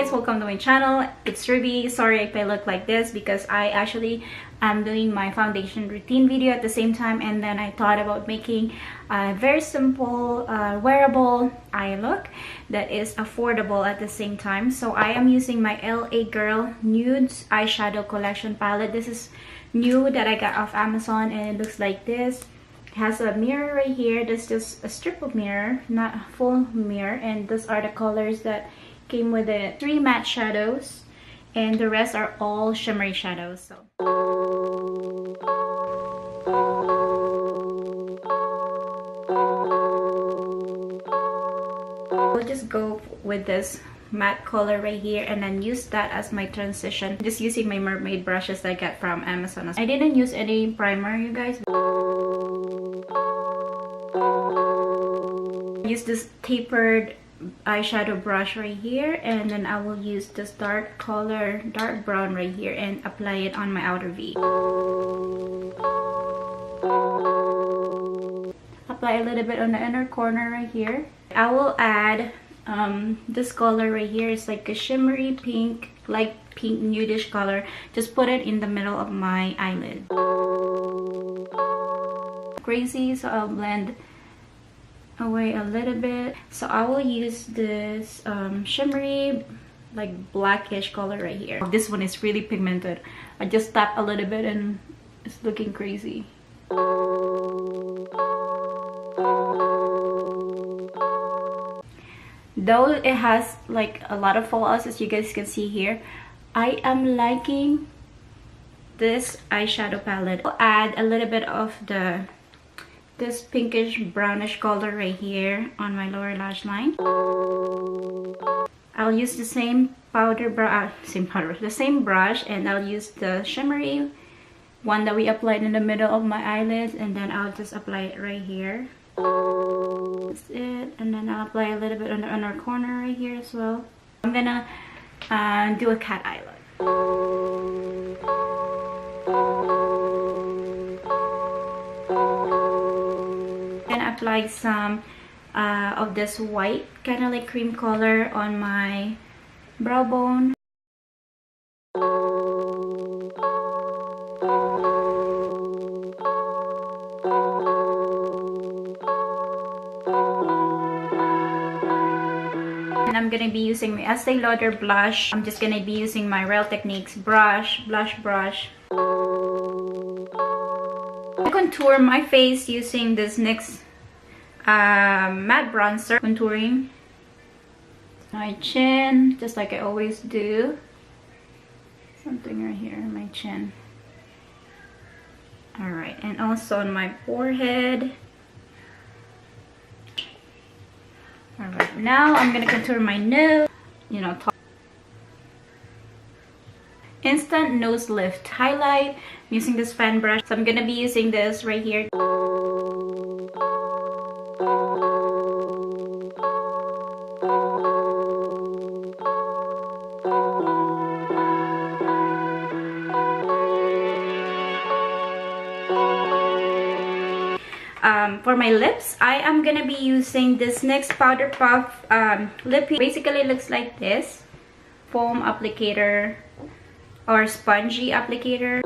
guys, welcome to my channel. It's Ruby. Sorry if I look like this because I actually am doing my foundation routine video at the same time, and then I thought about making a very simple wearable eye look that is affordable at the same time. So I am using my Girl Nudes eyeshadow collection palette. This is new that I got off Amazon, and it looks like this. Has a mirror right here. This is just a strip of mirror, not a full mirror, and these are the colors that came with it. 3 matte shadows and the rest are all shimmery shadows. So we'll just go with this matte color right here and then use that as my transition. Just using my mermaid brushes that I got from Amazon. I didn't use any primer, you guys. Use this tapered eyeshadow brush right here, and then I will use this dark color, dark brown right here, and apply it on my outer V. Apply a little bit on the inner corner right here. I will add this color right here. It's like a shimmery pink, like pink nudish color. Just put it in the middle of my eyelid. Crazy, so I'll blend away a little bit. So I will use this shimmery, like blackish color right here. This one is really pigmented. I just tap a little bit and it's looking crazy. Though it has like a lot of fallouts, as you guys can see here, I am liking this eyeshadow palette. I'll add a little bit of this pinkish brownish color right here on my lower lash line. I'll use the same the same brush, and I'll use the shimmery one that we applied in the middle of my eyelids, and then I'll just apply it right here. That's it. And then I'll apply a little bit on the inner corner right here as well. I'm gonna do a cat eye look. Apply some of this white, kind of like cream color, on my brow bone. And I'm gonna be using my Estee Lauder blush. I'm just gonna be using my Real Techniques blush brush. I contour my face using this NYX matte bronzer, contouring my chin just like I always do. Something right here in my chin. Alright, and also on my forehead. Alright, now I'm gonna contour my nose, you know, instant nose lift highlight. I'm using this fan brush, so I'm gonna be using this right here. For my lips, I am gonna be using this NYX Powder Puff Lippy. Basically, it looks like this foam applicator or spongy applicator.